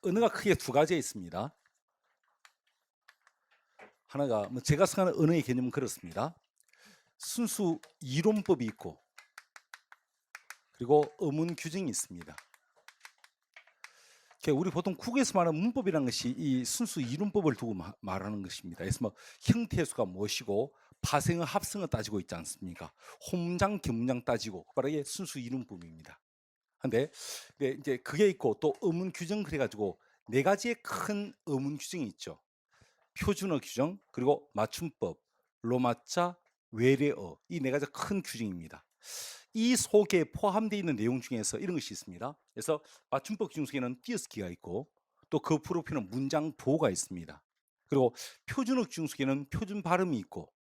언어가 크게 두 가지가 있습니다. 하나가 제가 생각하는 언어의 개념은 그렇습니다. 순수 이론법이 있고 그리고 어문 규정이 있습니다. 우리 보통 국어에서 말하는 문법이라는 것이 이 순수 이론법을 두고 말하는 것입니다. 그래서 뭐 형태수가 무엇이고 파생어 합성어 따지고 있지 않습니까? 혼문장 견문장 따지고 바로 이게 순수 이론법입니다. 근데 이제 그게 있고 또 어문 규정 그래가지고 네 가지의 큰 어문 규정이 있죠. 표준어 규정 그리고 맞춤법, 로마자, 외래어 이 네 가지 큰 규정입니다. 이 속에 포함되어 있는 내용 중에서 이런 것이 있습니다. 그래서 맞춤법 규정 속에는 띄어쓰기가 있고 또 그 프로필은 문장 보호가 있습니다. 그리고 표준어 규정 속에는 표준 발음이 있고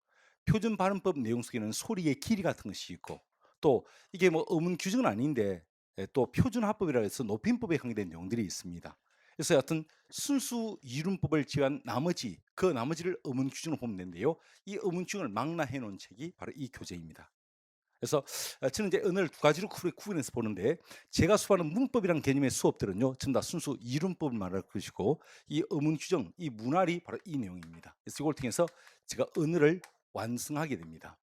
표준 발음법 내용 속에는 소리의 길이 같은 것이 있고 또 이게 뭐 어문 규정은 아닌데 또 표준 화법이라 해서 높임법에 관계된 내용들이 있습니다. 그래서 여하튼 순수 이론법을 제한 나머지 그 나머지를 어문 규정으로 보면 되는데요. 이 어문 규정을 망라해 놓은 책이 바로 이 교재입니다. 그래서 저는 이제 언어를 두 가지로 구분해서 보는데 제가 수업하는 문법이라는 개념의 수업들은요. 전부 다 순수 이론법을 말할 것이고 이 어문 규정, 이 문활이 바로 이 내용입니다. 그래서 이걸 통해서 제가 언어를 완성하게 됩니다.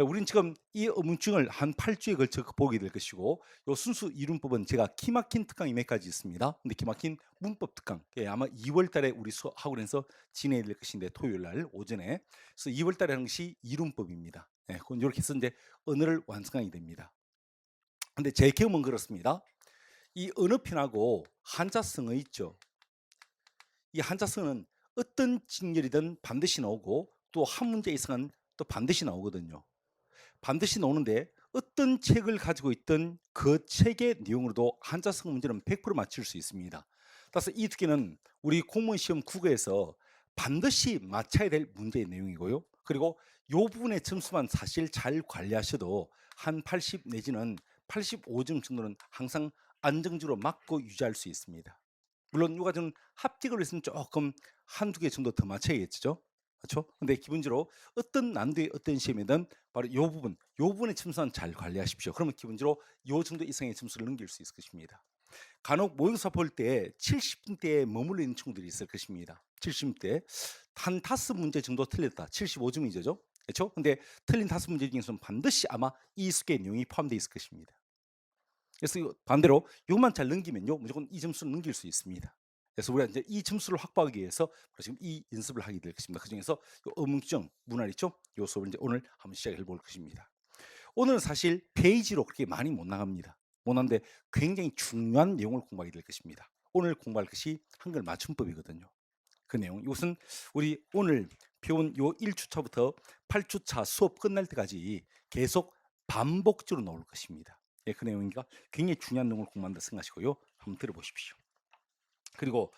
우린 지금 이 어문증을 한 8주에 걸쳐 보게 될 것이고 요 순수 이론법은 제가 기막힌 특강이 몇 가지 있습니다. 근데 기막힌 문법 특강 아마 2월 달에 우리 학원에서 진행될 것인데 토요일 날 오전에 그래서 2월 달에 하는 것이 이론법입니다. 그건 이렇게 해서 이제 언어를 완성하게 됩니다. 근데 제 경험은 그렇습니다. 이 언어편하고 한자성어 있죠. 이 한자성어는 어떤 직렬이든 반드시 나오고 또 한 문제 이상은 또 반드시 나오거든요. 반드시 나오는데 어떤 책을 가지고 있던 그 책의 내용으로도 한자성 문제는 100% 맞출 수 있습니다. 따라서 이 두 개는 우리 공무원 시험 국어에서 반드시 맞춰야 될 문제의 내용이고요. 그리고 이 부분의 점수만 사실 잘 관리하셔도 한 80 내지는 85점 정도는 항상 안정적으로 맞고 유지할 수 있습니다. 물론 이 과정은 합격을 했으면 조금 한두 개 정도 더 맞춰야겠죠. 그렇죠? 근데 기본적으로 어떤 난도의 어떤 시험이든 바로 요 부분의 점수는 잘 관리하십시오. 그러면 기본적으로 요 정도 이상의 점수를 넘길 수 있을 것입니다. 간혹 모의고사 볼 때 70분대에 머물러 있는 친구들이 있을 것입니다. 70대 한 5문제 정도 틀렸다. 75점이죠. 그렇죠? 근데 틀린 5문제 중에서는 반드시 아마 이 수의 내용이 포함되어 있을 것입니다. 그래서 반대로 요만 잘 넘기면요. 무조건 이 점수를 넘길 수 있습니다. 그래서 우리가 이제 이 점수를 확보하기 위해서 지금 이 연습을 하게 될 것입니다. 그중에서 어문 규정, 문활 있죠? 요 수업을 이제 오늘 한번 시작해 볼 것입니다. 오늘은 사실 페이지로 그렇게 많이 못 나갑니다. 못 나는데 굉장히 중요한 내용을 공부하게 될 것입니다. 오늘 공부할 것이 한글 맞춤법이거든요. 그 내용. 이것은 우리 오늘 배운 요 1주차부터 8주차 수업 끝날 때까지 계속 반복적으로 나올 것입니다. 그 내용이니까 굉장히 중요한 내용을 공부한다 생각하시고요. 한번 들어보십시오. 그리고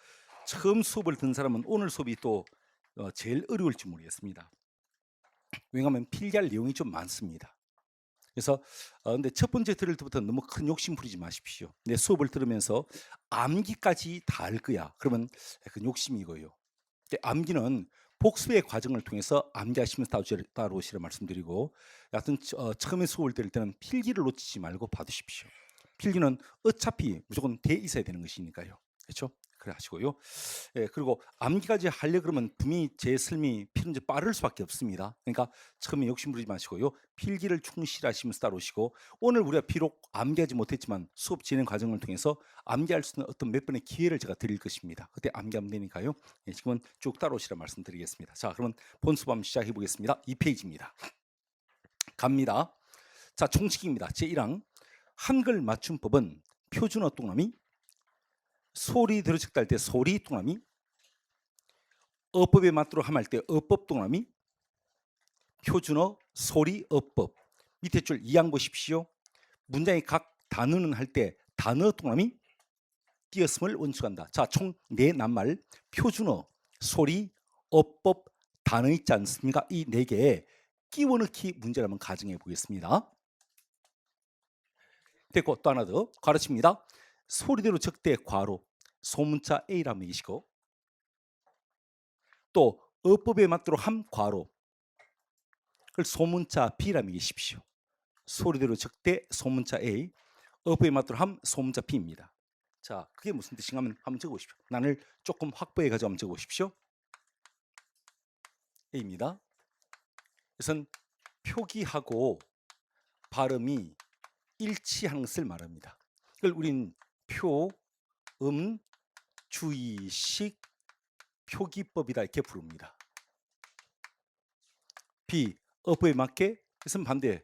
처음 수업을 듣는 사람은 오늘 수업이 또 제일 어려울지 모르겠습니다. 왜냐하면 필기할 내용이 좀 많습니다. 그래서 근데 첫 번째 들을 때부터 너무 큰 욕심 부리지 마십시오. 내 수업을 들으면서 암기까지 다 알 거야. 그러면 약간 욕심이고요. 암기는 복습의 과정을 통해서 암기하시면서 따라오시라 말씀드리고 여하튼 처음에 수업을 들을 때는 필기를 놓치지 말고 받으십시오. 필기는 어차피 무조건 돼 있어야 되는 것이니까요. 그렇죠? 그래 하시고요. 그리고 암기까지 하려 그러면 분명히 제 설명이 필요한지 빠를 수밖에 없습니다. 그러니까 처음에 욕심 부리지 마시고요. 필기를 충실히 하시면서 따라오시고 오늘 우리가 비록 암기하지 못했지만 수업 진행 과정을 통해서 암기할 수 있는 어떤 몇 번의 기회를 제가 드릴 것입니다. 그때 암기하면 되니까요. 지금은 쭉 따라오시라 말씀드리겠습니다. 자, 그러면 본 수업 한번 시작해 보겠습니다. 2페이지입니다. 갑니다. 자, 총칙입니다. 제1항 한글 맞춤법은 표준어 동그라미 소리 들으셨다 할 때 소리 동그라미 어법에 맞도록 함할 때 어법 동그라미 표준어 소리 어법 밑에 줄 2항 보십시오. 문장의 각 단어는 할 때 단어 동그라미 띄었음을 원칙한다. 자, 총 4낱말 표준어 소리 어법 단어 있지 않습니까? 이 4개에 끼워 넣기 문제를 한번 가정해 보겠습니다. 됐고 또 하나 더 가르칩니다. 소리대로 적대 괄호 소문자 A라고 매기시고 또 어법에 맞도록 함 괄호 그걸 소문자 B라 매기십시오. 소리대로 적대 소문자 A 어법에 맞도록 함 소문자 B입니다. 자, 그게 무슨 뜻인가 하면 한번 적어보십시오. 난을 조금 확보해 가지고 한번 적어보십시오. A입니다. 이것은 표기하고 발음이 일치하는 것을 말합니다. 이걸 우린 주의식 표기법이다 이렇게 부릅니다. B. 어법에 맞게 이것은 반대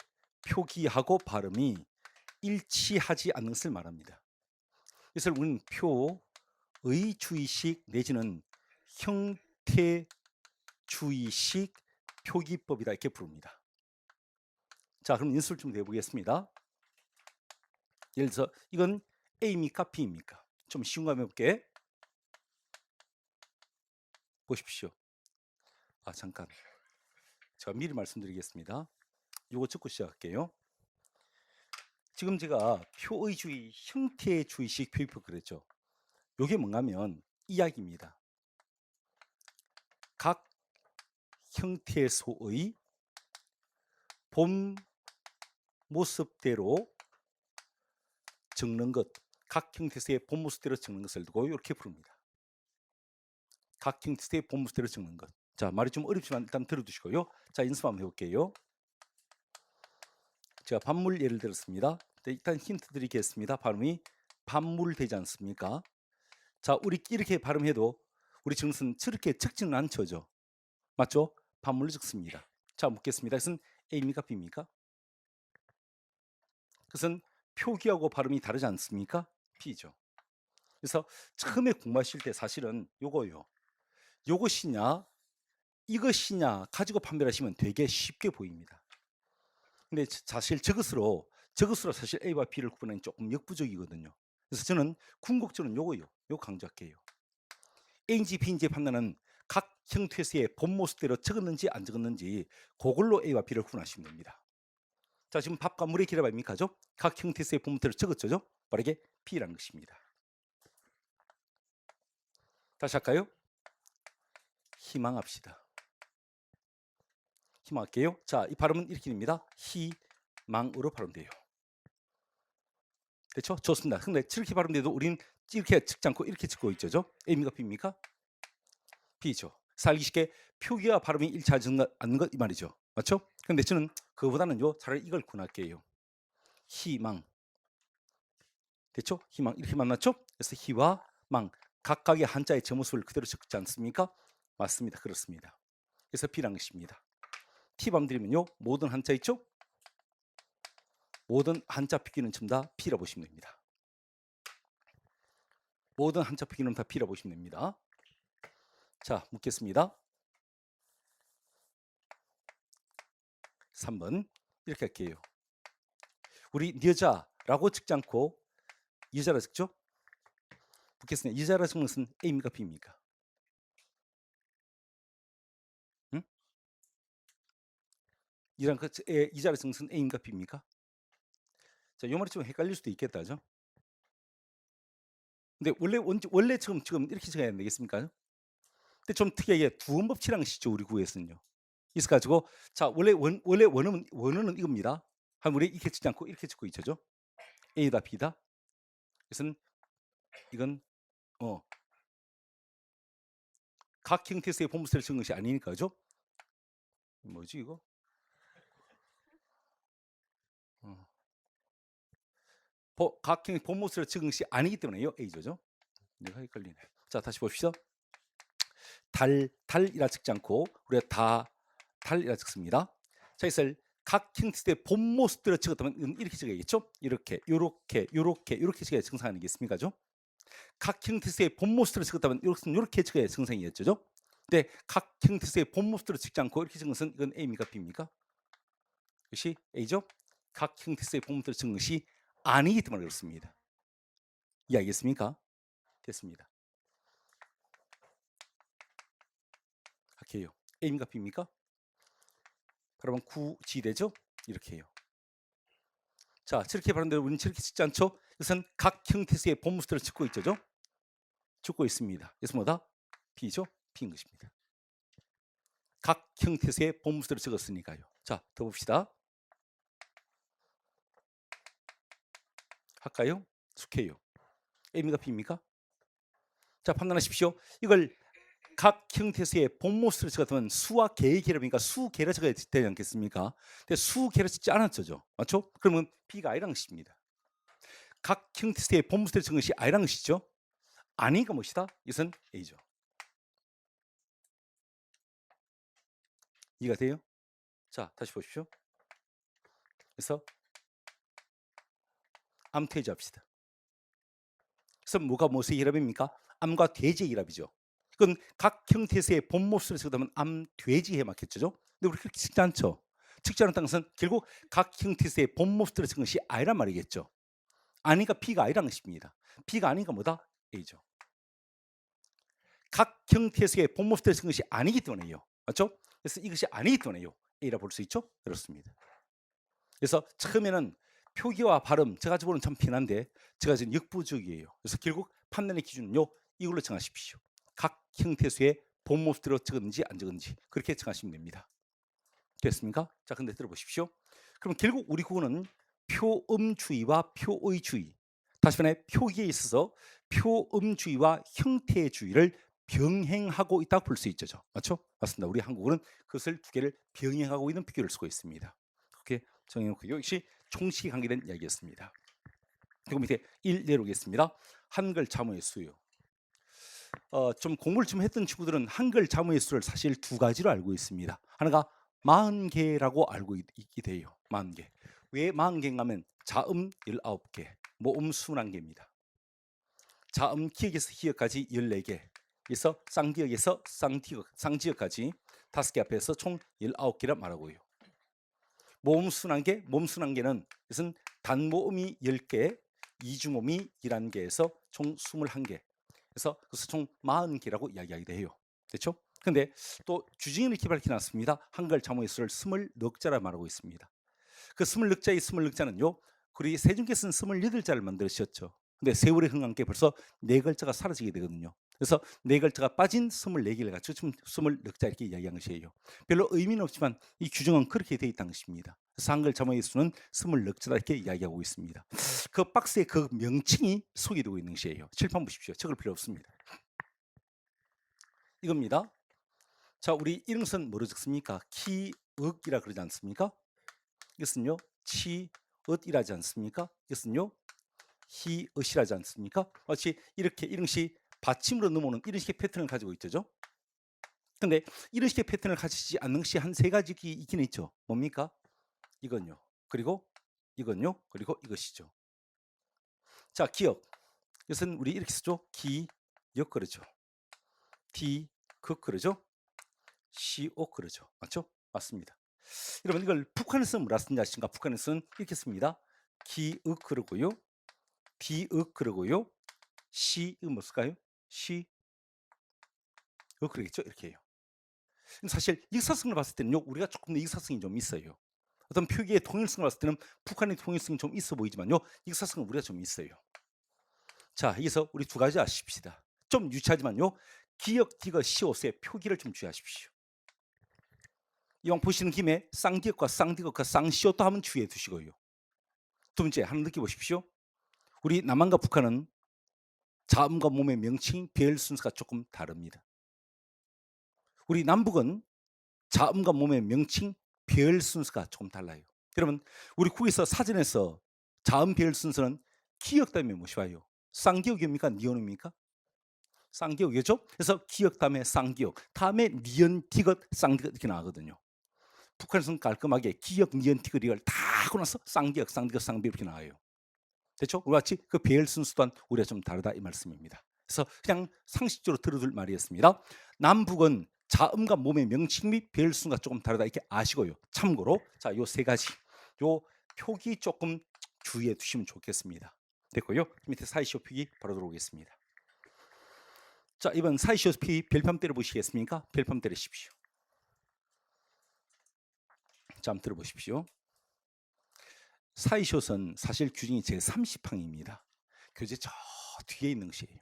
표기하고 발음이 일치하지 않는 것을 말합니다. 이것을 우리는 표의주의식 내지는 형태주의식 표기법이다 이렇게 부릅니다. 자, 그럼 인수를 좀 내보겠습니다. 예를 들어서 이건 A입니까 B입니까? 좀 쉬운 거 한번 해볼게. 보십시오. 잠깐 제가 미리 말씀드리겠습니다. 요거 적고 시작할게요. 지금 제가 표의주의, 형태주의식 표기법 그랬죠. 요게 뭔가면 이야기입니다. 각 형태소의 본 모습대로 적는 것, 각 형태소의 본 모습대로 적는 것을 두고 이렇게 부릅니다. 각 형태소의 본 모습대로 적는 것. 자, 말이 좀 어렵지만 일단 들어두시고요. 자, 연습 한번 해볼게요. 제가 반물 예를 들었습니다. 일단 힌트 드리겠습니다. 발음이 반물 되지 않습니까? 자, 우리 이렇게 발음해도 우리 정선 저렇게 적지는 않죠. 맞죠? 반물로 적습니다. 자, 묻겠습니다. 이것은 A입니까 B입니까? 그것은 표기하고 발음이 다르지 않습니까? B죠. 그래서 처음에 공부하실 때 사실은 요거요. 요것이냐 이것이냐 가지고 판별하시면 되게 쉽게 보입니다. 근데 사실 저것으로 사실 A와 B를 구분하는 조금 역부족이거든요. 그래서 저는 궁극적으로는 요거요. 요 강조할게요. A인지 B인지 판단은 각 형태수의 본 모습대로 적었는지 안 적었는지 그걸로 A와 B를 구분하시면 됩니다. 자, 지금 밥과 물의 기랍 아닙니까죠? 각 형태수의 본 모습대로 적었죠? 빠르게 B라는 것입니다. 다시 할까요? 희망합시다. 희망할게요. 자, 이 발음은 이렇게 됩니다. 희망으로 발음돼요. 됐죠? 좋습니다. 근데 저렇게 발음돼도 우리는 이렇게 찍지 않고 이렇게 찍고 있죠. A입니까 B입니까? B죠. 살기 쉽게 표기와 발음이 일치하지 않는 것 이 말이죠. 맞죠? 근데 저는 그거보다는요 차라리 이걸 권할게요. 희망. 됐죠? 희망 이렇게 만났죠? 그래서 희와 망 각각의 한자의 저 모습을 그대로 적지 않습니까? 맞습니다. 그렇습니다. 그래서 B라는 것입니다. 팁 한번 드리면요. 모든 한자 있죠? 모든 한자 표기는 전부 다 B라 보시면 됩니다. 모든 한자 표기는 다 B라 보시면 됩니다. 자, 묻겠습니다. 3번 이렇게 할게요. 우리 여자라고 적지 않고 여자라 적죠? 묻겠습니다. 여자라 적는 것은 A입니까 B입니까? 응? 여자라 적는 것은 A입니까 B입니까? 자, 요 말이 좀 헷갈릴 수도 있겠다죠. 근데 원래 지금 이렇게 적어야 되겠습니까? 근데 좀 특이하게 두음법칙이라는 것이죠. 우리 구에서는요. 있어가지고 자 원래 원어는 이겁니다. 한 우리 이렇게 찍지 않고 이렇게 찍고 있죠. A다 B다. 그래서 이건 각 형태수의 본모습을 적은 것이 아니니까죠. 뭐지 이거? 각 형태 본모습을 적은 것이 아니기 때문에요. A죠. 내가 헷갈리네. 자, 다시 봅시다. 달이라 적지 않고 우리가 달이라 적습니다. 자, 이것을 각 형태의 본 모습대로 적었다면 이렇게 적어야겠죠? 이렇게 적어야 정상 아니겠습니까? 각 형태의 본 모습대로 적었다면 이렇게 적어야 정상이었죠? 근데 각 형태의 본 모습대로 적지 않고 이렇게 적은 것은 이건 A입니까 B입니까? 이것이 A죠? 각 형태의 본 모습대로 적은 것이 아니기 때문에 그렇습니다. 이해하겠습니까? 됐습니다. 할게요. A입니까 B입니까? 그러면 구지되죠? 이렇게 해요. 자, 저렇게 발음대로 우리는 저렇게 찍지 않죠? 이것은 각 형태수의 본 모습대로 찍고 있죠? 찍고 있습니다. 그래서 뭐다? B죠? B인 것입니다. 각 형태수의 본 모습대로 적었으니까요. 자, 더 봅시다. 할까요? 숙해요. A입니까? B입니까? 자, 판단하십시오. 이걸 각 형태수의 본모습으로 적었다면 수와 개의 계랍이니까 수개라 적어야 되지 않겠습니까? 근데 수개라 적지 않았죠. 맞죠? 그러면 B가 I라는 것입니다. 각 형태수의 본모습으로 적은 것이 I라는 것이죠. 아니가 무엇이다? 이것은 A죠. 이해가 돼요? 자, 다시 보십시오. 그래서 암퇴제합시다. 그래서 뭐가 무엇의 결합입니까? 암과 돼지의 결합이죠. 그건 각 형태에서의 본모습을 적으면 암, 돼지에 맞겠죠. 근데 우리 그렇게 적지 않죠. 적지 않았다는 것은 결국 각 형태에서의 본모습을 적은 것이 I란 말이겠죠. 아니가 B가 I란 것입니다. B가 아니가 뭐다? A죠. 각 형태에서의 본모습을 적은 것이 아니기 때문에요. 맞죠? 그래서 이것이 아니기 때문에요. A라 볼 수 있죠? 그렇습니다. 그래서 처음에는 표기와 발음 제가 보는 참 편한데 제가 지금 역부족이에요. 그래서 결국 판단의 기준은요 이걸로 정하십시오. 각 형태수의 본모습대로 적었는지 안 적었는지 그렇게 정하시면 됩니다. 됐습니까? 자, 근데 들어보십시오. 그럼 결국 우리 국어는 표음주의와 표의주의, 다시 말해 표기에 있어서 표음주의와 형태주의를 병행하고 있다고 볼 수 있죠. 맞죠? 맞습니다. 우리 한국어는 그것을 두 개를 병행하고 있는 표기를 쓰고 있습니다. 그렇게 정해놓고 역시 총식에 관계된 이야기였습니다. 그리고 밑에 1 내려오겠습니다. 한글 자모의 수요. 좀 공부를 좀 했던 친구들은 한글 자모의 수를 사실 두 가지로 알고 있습니다. 하나가 40개라고 알고 있게 돼요. 40개. 왜 40개인가 하면 자음 19개, 모음 21개입니다. 자음 기역에서 희역까지 14개. 그래서 쌍기역에서 쌍지역까지 5개 앞에서 총 19개라 말하고요. 모음 21개, 모음 21개는 이것은 단모음이 10개, 이중음이 11개에서 총 21개. 그래서 총 40개라고 이야기하기도 해요. 됐죠? 근데 또 주징을 이렇게 밝혀놨습니다. 한글 자모의 수를 24자라 말하고 있습니다. 그 24자의 24자는요, 우리 세종께서는 28자를 만드셨죠. 근데 세월의 흥함께 벌써 4글자가 사라지게 되거든요. 그래서 4글자가 빠진 24개를 갖춰 지금 24자 이렇게 이야기한 것이에요. 별로 의미는 없지만 이 규정은 그렇게 되어 있다는 것입니다. 그래서 한글 자모의 수는 24자다 이렇게 이야기하고 있습니다. 그 박스에 그 명칭이 소개되고 있는 것이에요. 칠판 보십시오. 적을 필요 없습니다. 이겁니다. 자, 우리 이런 것은 뭐로 적습니까? 키읔이라 그러지 않습니까? 이것은요 치읒이라지 않습니까? 이것은요 히읗이라지 않습니까? 마치 이렇게 이런 식이 받침으로 넘어오는 이런 식의 패턴을 가지고 있죠. 근데 이런 식의 패턴을 가지지 않는 것이 한 3가지 있긴 있죠. 뭡니까? 이건요. 그리고 이건요. 그리고 이것이죠. 자, 기역. 이것은 우리 이렇게 쓰죠. 기역 그러죠. 디극 그러죠. 시옥 그러죠. 맞죠? 맞습니다. 여러분 이걸 북한에서는 뭐라 쓰는지 아십니까? 북한에서는 이렇게 씁니다. 기윽 그러고요. 비윽 그러고요. 시윽 뭐 쓸까요? 시윽 그러겠죠? 이렇게 해요. 사실 역사성을 봤을 때는요. 우리가 조금 더 역사성이 좀 있어요. 어떤 표기의 통일성을 봤을 때는 북한의 통일성이 좀 있어 보이지만요. 역사성은 우리가 좀 있어요. 자, 여기서 우리 두 가지 아십시다. 좀 유치하지만요. 기역, 디귿, 시옷의 표기를 좀 주의하십시오. 이왕 보시는 김에 쌍디귿과 쌍디귿과 쌍시옷도 한번 주의해 두시고요. 두 번째 하나 느껴보십시오. 우리 남한과 북한은 자음과 몸의 명칭, 배열 순서가 조금 다릅니다. 우리 남북은 자음과 몸의 명칭, 배열 순서가 조금 달라요. 여러분 우리 국에서 사전에서 자음 배열 순서는 기역 다음에 무엇이 와요? 쌍기역입니까? 니온입니까? 쌍기역이죠. 그래서 기역 다음에 쌍기역, 다음에 니은, 디귿, 쌍디귿 이렇게 나가거든요. 북한에서는 깔끔하게 기역, 니은, 디귿 이걸 다 하고 나서 쌍기역, 쌍디귿, 쌍비역 이렇게 나와요. 됐죠? 우리 같이 그 배열 순서 또한 우리가 좀 다르다 이 말씀입니다. 그래서 그냥 상식적으로 들어둘 말이었습니다. 남북은 자음과 몸의 명칭 및 배열 순서가 조금 다르다 이렇게 아시고요. 참고로 자, 요 3가지 요 표기 조금 주의해 두시면 좋겠습니다. 됐고요. 밑에 사이시오 표기 바로 들어오겠습니다. 자, 이번 사이시오 표기 별표 때려 보시겠습니까? 별표 때리십시오. 자, 한번 들어보십시오. 사이시옷은 사실 규정이 제30항입니다. 교재 저 뒤에 있는 것이에요.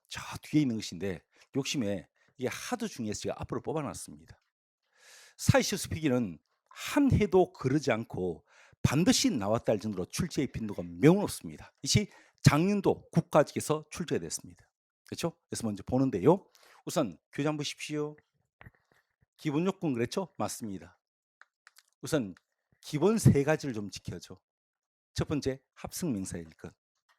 저 뒤에 있는 것인데 욕심에 이게 하도 중요해서 제가 앞으로 뽑아놨습니다. 사이시옷 표기는 한 해도 거르지 않고 반드시 나왔다 할 정도로 출제의 빈도가 매우 높습니다. 이것이 작년도 국가직에서 출제가 됐습니다. 그렇죠? 그래서 먼저 보는데요. 우선 교재 한번 보십시오. 기본 요건 그랬죠? 맞습니다. 우선 기본 세 가지를 좀 지켜줘. 첫 번째 합성 명사일 것.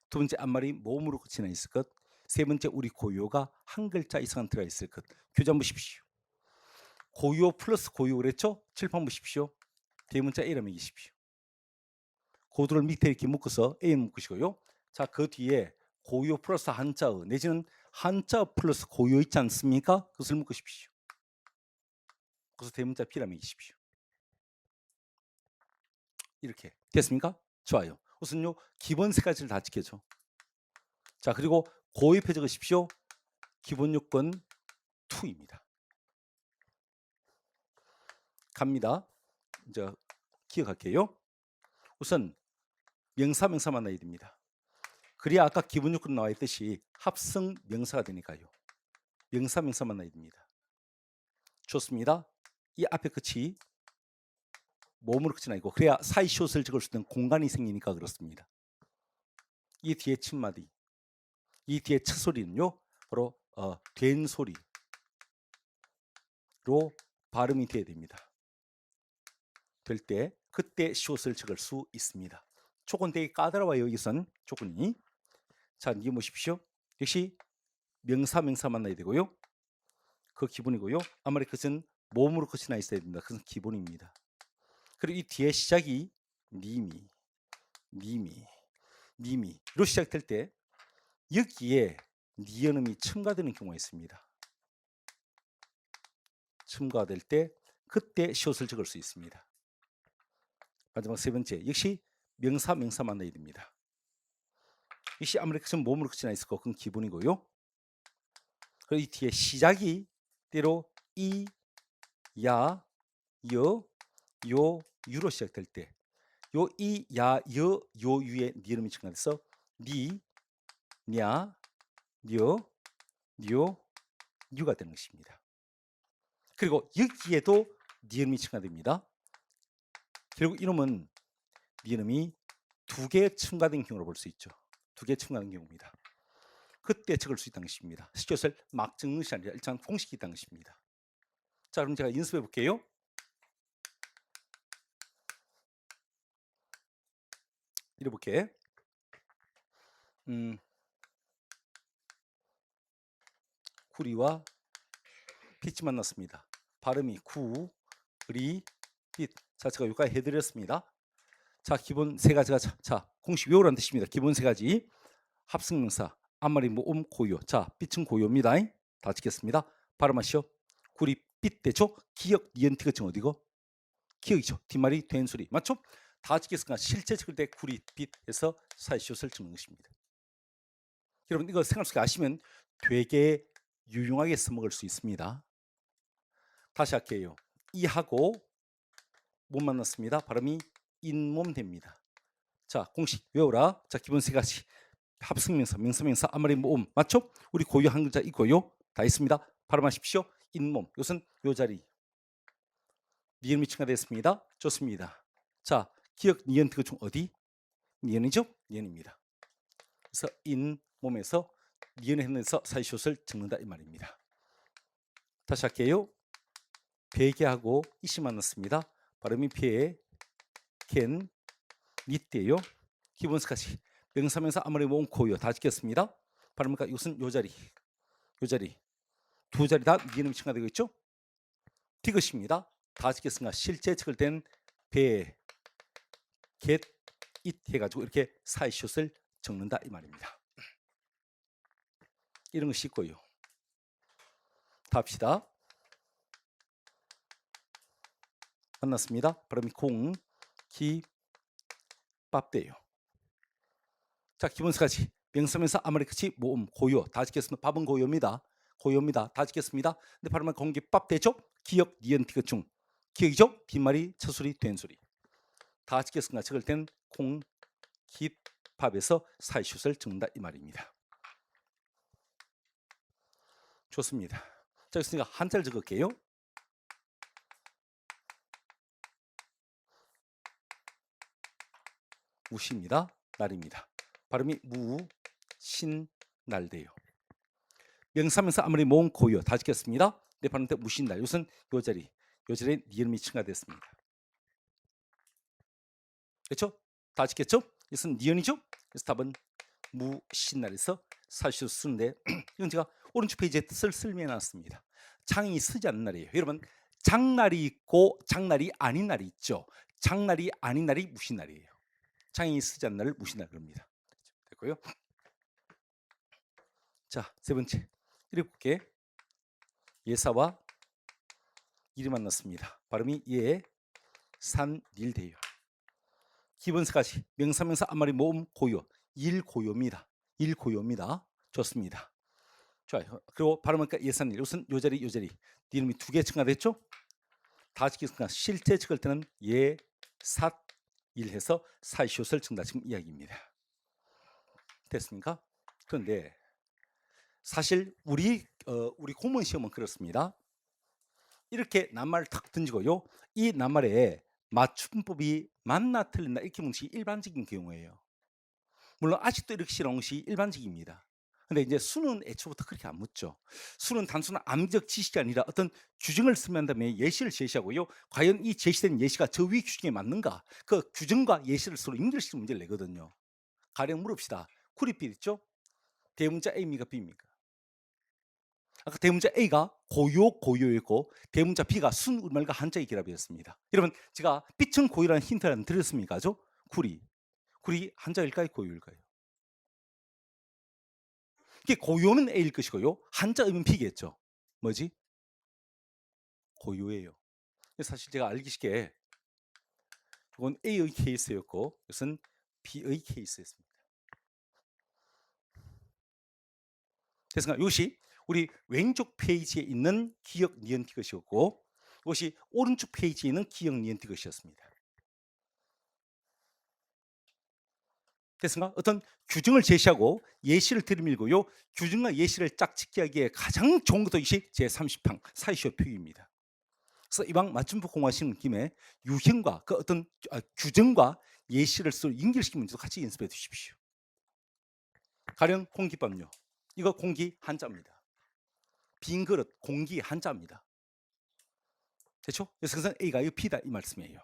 두 번째 앞말이 모음으로 끝이 나 있을 것. 세 번째 우리 고유어가 한 글자 이상 들어 있을 것. 교재 한번 보십시오. 고유어 플러스 고유어 그랬죠? 칠판 보십시오. 대문자 A를 매기십시오. 고두를 밑에 이렇게 묶어서 A 묶으시고요. 자, 그 뒤에 고유어 플러스 한자어 내지는 한자어 플러스 고유어 있지 않습니까? 그것을 묶으십시오. 그래서 대문자 B를 매기십시오. 이렇게 됐습니까? 좋아요. 우선요 기본 세 가지를 다 지켜줘. 자, 그리고 고입해 적으십시오. 기본 요건 2입니다. 갑니다. 이제 기억할게요. 우선 명사 명사 만나야 됩니다. 그래야 아까 기본 요건 나와 있듯이 합성 명사가 되니까요. 명사 명사 만나야 됩니다. 좋습니다. 이 앞에 끝이 모음으로 끝이 나고 그래야 사이시옷을 적을 수 있는 공간이 생기니까 그렇습니다. 이 뒤에 첫마디, 이 뒤에 첫 소리는요 바로 된 소리로 발음이 돼야 됩니다. 될 때 그때 시옷을 적을 수 있습니다. 조건 되게 까다로워요. 여기선 조건이. 자, 이제 보십시오. 역시 명사 명사 만나야 되고요. 그 기본이고요. 아무리 그것은 모음으로 끝이 나 있어야 됩니다. 그것은 기본입니다. 그리고 이 뒤에 시작이 님이 로 시작될 때 여기에 니은음이 첨가되는 경우가 있습니다. 첨가될 때 그때 시옷을 적을 수 있습니다. 마지막 세 번째 역시 명사 명사 만나야 됩니다. 역시 아무리 그것은 모음으로 끝이 나 있을 거 그건 기본이고요. 그리고 이 뒤에 시작이 때로 이, 야, 여, 요, 유로 시작될 때 요 이, 야, 여, 요, 유의 니음이 첨가돼서 니, 냐, 녀, 뇨, 유가 되는 것입니다. 그리고 여기에도 니음이 첨가됩니다. 결국 이놈은 니음이 두 개 첨가된 경우로 볼 수 있죠. 두 개 첨가된 경우입니다. 그때 적을 수 있다는 것입니다. 시옷을 막 적는 것이 아니라 일단 공식이 있다는 것입니다. 자, 그럼 제가 연습해 볼게요. 이렇게 구리와 빛이 만났습니다. 발음이 구, 리, 빛. 자, 제가 여기까지 해드렸습니다. 자, 기본 세 가지가 자 공식 외우라는 뜻입니다. 기본 세 가지 합성명사 앞말이 모음 고유. 자, 빛은 고유입니다. 다 찍겠습니다. 발음하시오. 구리 빛 되죠? 기역 니은티가 지금 어디고? 기역이죠. 뒷말이 된 소리 맞죠? 다 찍겠으니까 실제 찍을 때 구리 빛에서 사이시옷을 찍는 것입니다. 여러분 이거 생각 속에 아시면 되게 유용하게 써먹을 수 있습니다. 다시 할게요. 이하고 못 만났습니다. 발음이 인몸 됩니다. 자, 공식 외워라. 자, 기본 세 가지. 합성명사, 명사명사, 앞말이 모음 맞죠? 우리 고유 한 글자 있고요. 다 있습니다. 발음하십시오. 인몸. 이것은 요 자리. 니은이 첨가됐습니다. 좋습니다. 자, 기억 니은 그 중 어디? 니은이죠? 니은입니다. 그래서 인몸에서 니은을 했는데서 사이시옷을 적는다 이 말입니다. 다시 할게요. 베개하고 이시 만났습니다. 발음이 배, 캔, 니때요. 기본 스카치. 명사명사 앞말이 모음 고유 다 찍겠습니다. 발음니까 이것은 요 자리, 요 자리. 두 자리 다 니은이 첨가되고 있죠? 디귿입니다. 다 찍겠습니다. 실제 적을 땐 배, get, it 해가지고 이렇게 사이시옷을 적는다 이 말입니다. 이런 것이 있고요. 다 합시다. 만났습니다. 발음이 공, 기, 밥대요. 자, 기본 세 가지. 명사명사 앞말이 끝이 모음 고유 다 찍겠습니다. 밥은 고유입니다. 고유입니다. 다 찍겠습니다. 근데 발음은 공기 밥대죠? 기역 니은 티귿 중 기역이죠? 뒷말이 첫 소리 된 소리. 다 찍겠습니다. 적을 땐 콩, 깃, 밥에서 사이슛을 적는다 이 말입니다. 좋습니다. 자, 있으니까 한자를 적을게요. 무시입니다. 날입니다. 발음이 무신날돼요. 명사명사 아무리 모음 고유 다 짓겠습니다. 내 발음 때 무신날. 이것은 요 자리에 니은이 첨가됐습니다. 그렇죠? 다 짓겠죠? 이것은 니은이죠? 그래서 답은 무신날에서 사실 쓰는데 이건 제가 오른쪽 페이지에 뜻을 설명해놨습니다. 장이 쓰지 않는 날이에요. 여러분 장날이 있고 장날이 아닌 날이 있죠. 장날이 아닌 날이 무신날이에요. 장이 쓰지 않는 날을 무신날 그럽니다. 됐고요. 자, 세 번째 읽어볼게. 예사와 일이 만났습니다. 발음이 예산일돼요. 기본세까지 명사명사 앞말이 모음 고요, 일고요입니다. 일고요입니다. 좋습니다. 좋아요. 그리고 발음하니까 예산일. 이것은 요 자리 이름이 두 개 첨가됐죠? 다 지켰으니까 실제 찍을 때는 예삿일해서 사이시옷을 첨다 지금 이야기입니다. 됐습니까? 그런데 사실 우리 공무원 시험은 그렇습니다. 이렇게 낱말을 탁 던지고요. 이 낱말에 맞춤법이 맞나 틀린다 이렇게 묻는 것이 일반적인 경우예요. 물론 아직도 이렇게 실험한 것이 일반적입니다. 근데 이제 수는 애초부터 그렇게 안 묻죠. 수는 단순한 암적 지식이 아니라 어떤 규정을 쓰면 다음에 예시를 제시하고요. 과연 이 제시된 예시가 저 위 규정에 맞는가? 그 규정과 예시를 서로 연결시키는 문제를 내거든요. 가령 물읍시다. 구리필 있죠? 대문자 A입니까 B입니까? 아까 대문자 A가 고요였고 대문자 B가 순우리말과 한자의 결합이었습니다. 여러분 제가 빛은 고요라는 힌트를 드렸습니까? 구리 한자일까요? 고요일까요? 이게 고요는 A일 것이고요. 한자 의문 B겠죠. 뭐지? 고요예요. 사실 제가 알기 쉽게 이건 A의 케이스였고 이것은 B의 케이스였습니다. 그래서 이것이 우리 왼쪽 페이지에 있는 기억 니은티 것이었고 이것이 오른쪽 페이지에 있는 기억 니은티 것이었습니다. 그래서 어떤 규정을 제시하고 예시를 들이밀고요. 규정과 예시를 짝짓기 하기에 가장 좋은 것도 이것이 제30항 사이시오 표기입니다. 그래서 이방 맞춤법 공부하시는 김에 유형과 그 어떤 규정과 예시를 서로 연결시키는 문제도 같이 연습해 두십시오. 가령 공기밥요. 이거 공기 한자입니다. 빈 그릇 공기 한자입니다. 됐죠? 그래서 A가 B다 이 말씀이에요.